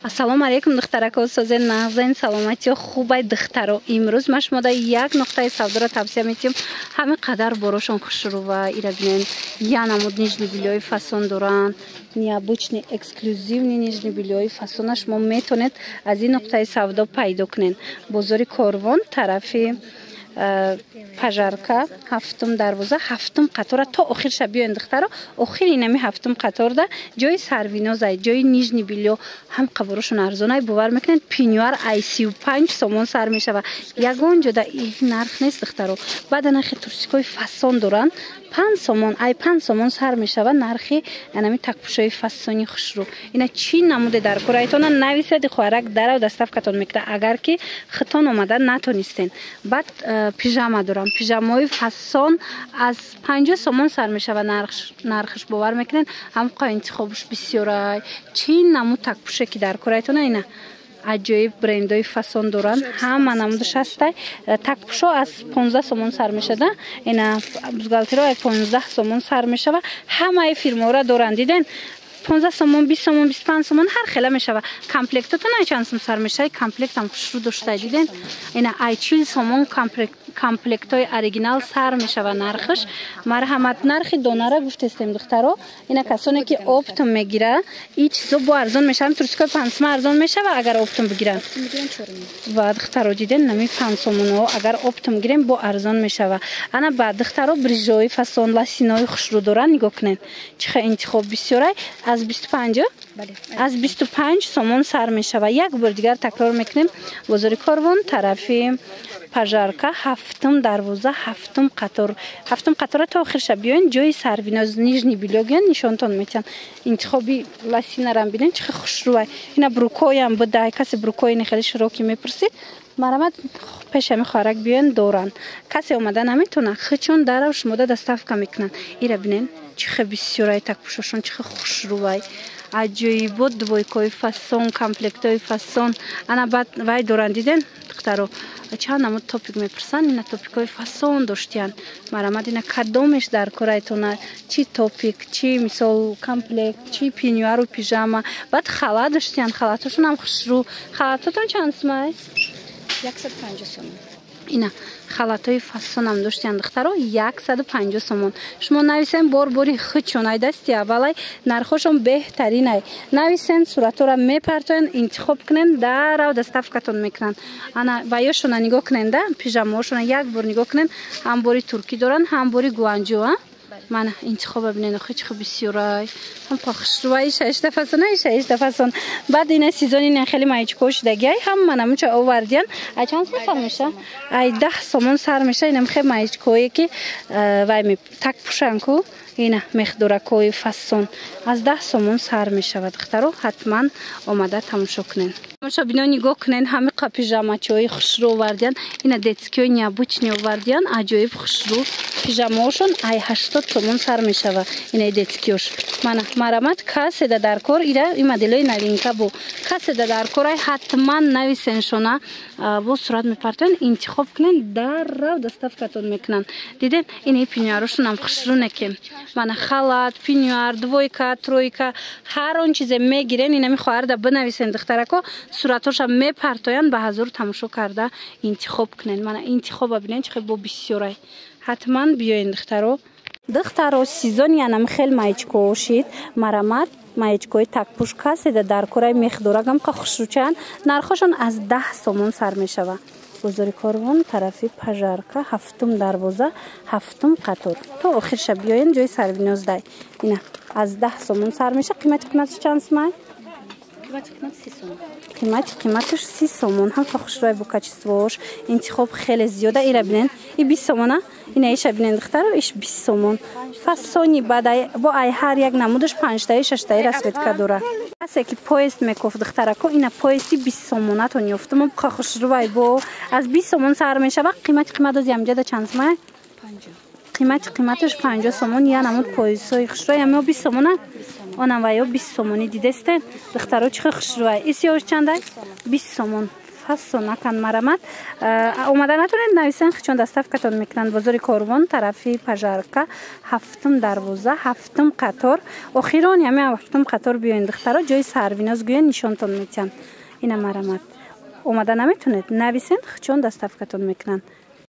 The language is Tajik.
Ассалому алейкум духтарако созен нағзен саломати хубай духтаро имрӯз ма шумода як нуқтаи савдоро тавсия метиҳам ҳами қадар борошон хушрува ира бинен я намуд нижни билёи фасон доранд необычный эксклюзивный нижни билёи фасона шумо метавонед аз ин нуқтаи савдо пайдо кунед бозори Корвон тарафи пажарка ҳафтум дарвоза ҳафтум қатора то охирша биёен духтаро охири инами ҳафтум қаторда ҷои сарвинозай ҷои нижни билё ҳам қаборошон арзонай бовар мекунед пинюар ай 35 сомон сар мешава ягон ҷода ин нарх нест духтаро баъда нархи турсикои фасон доранд 5 сомон ай 5 сомон сар мешава нархи инами такпушои фасони хушрӯ ина чӣ намуде дар кор айтона нависед хоҳарак дарав доставкатон мекунад агар ки хитон омада натонистен баъд пижама дорам пижамаи фасон аз 50 сомон сар мешава нархш бовар мекунед ҳамқа интихобш бисёрай чӣ намуд такпуше ки дар кор айтона ина аҷоиб брендои фасон доранд ҳама намудаш ҳастай такпушо аз 15 сомон сар мешада ина бузгалтиро аз 15 сомон сар мешава ҳамаи фирмора доранд диден 15 сомон 20 сомон 25 сомон ҳар хела мешава комплектатон ай чанд сом сар мешава комплектам хушрӯ дошта диден ина ай 40 сомон комплектои оригинал сар мешава нархш марҳамат нархи донара гуфтестем духтаро ина касоне ки оптом мегира ин чизо бо арзон мешава турсикои 5 сомон арзон мешава агар оптом бигиранд ва духтаро диден нами 5 сомоно агар оптом гирем бо арзон мешава ана ба духтаро брижои фасон ласинои хушрӯ дора нигоҳ кунед чиха интихоб бисёрай аз 25 аз 25 сомон сар мешава як бор дигар такрор мекунем бозори Корвон тарафи пажарка ҳафтум дарвоза ҳафтум қатора то охирша биёен ҷои сарвиноз нижни билё гиён нишонтон метиҳам интихоби ласинарам бинен чиха хушрӯвай ина брукоям бидай касе брукои нехели широки мепурсид марамат пешами хоҳарак биёен доранд касе омада наметавона хичон дарав шумода доставка мекунанд ира бинен чиха бисёрай такпушошон чиха хушрӯвай аҷоибот двойкои фасон комплектои фасон ана баъд вай доранд диден духтаро чанд намуд топик мепурсанд ина топикои фасон доштиянд марамат ина кадомеш дар кор айтона чӣ топик чӣ мисол комплект чӣ пинюару пижама баъд халат доштиянд халатошон ҳам хушрӯ халатотон чанд сомай 150 сомон ина халатои фасонам доштиянд духтаро 150 сомон шумо нависен бори хичон ай дасти аввалай нархошон беҳтаринай нависен суратора мепартоянд интихоб кунен дарав доставкатон мекунанд ана ваёшона нигоҳ кунен да пижамаошона як бор нигоҳ кунен ҳам бори туркӣ доранд ҳам бори гуанҷо мана интихоба бинен охичихо бисёрай ҳам хушрӯвай шашта фасон ай шашта фасон баъд ина сезони ин хели маечко шудагиай ҳама намуча овардиян ай чанд сом сар меша ай 10 сомон сар меша инам хе маечкое ки вай ме так пушанку ина мехдоракои фасон аз 10 сомон сар мешавад духтаро ҳатман омада тамошо кунен тамошо бино нигоҳ кунен ҳами пижамачои хушрӯ овардиян ина детскиои необычни овардиян аҷоиб хушрӯ пижамаошон ай 80 сомон сар мешава ина детскиош мана марамат каседа дар кор ира ин моделои новинка бо каседа дар кор ай ҳатман нависеншона бо сурат мепартоян интихоб кунен даррав доставкатон мекунанд диден ина пинюарошонам хушрӯ некем мана халат пинюар двойка тройка ҳар он чизе мегирен инами хоҳарда бинависен духтарако суратоша мепартоянд ба ҳазур тамошо карда интихоб кунен мана интихоба бинен чихе бо бисёрай ҳатман биёен духтаро сезони анам хел маечко ошид марамат маечкои такпуш каседа дар кораи мехдорагам қа хушрӯчаянд нархошон аз 10 сомон сар мешава бозори Корвон тарафи пажарка ҳафтум дарвоза ҳафтум қатор то охирша биёен ҷои сарвиноздай ина аз 10 сомон сар меша қиматиш чанд сомай қиматиш 30 сомон ҳам қа хушрӯвай бо качествош интихоб хеле зиёда ира бинен и 20 сомона ина иша бинен духтаро иш 20 сомон фасони бадай бо ай ҳар як намудаш 5таи 6таи расветка дора касе ки поест мекофт духтарако ина поести 20 сомонатон ёфтам қа хушрӯвай бо аз 20 сомон сар мешава қиматози амҷада чанд сомай 50 қиматиш 50 сомон я намуд поесои хушрӯвай ама 20 сомона онам ваё 20 сомони дидестен духтаро чиха хушрӯвай исёш чандай 20 сомон фассо накан марамат омада натонед нависен хичон доставкатон мекунанд бозори Корвон тарафи Пажарка 7 дарвоза 7 қатор охирон ями 7 қатор биёин духтаро ҷои Сарвиноз гӯян нишонтон метиҳанд ина марамат омада наметонед нависен хичон доставкатон мекунанд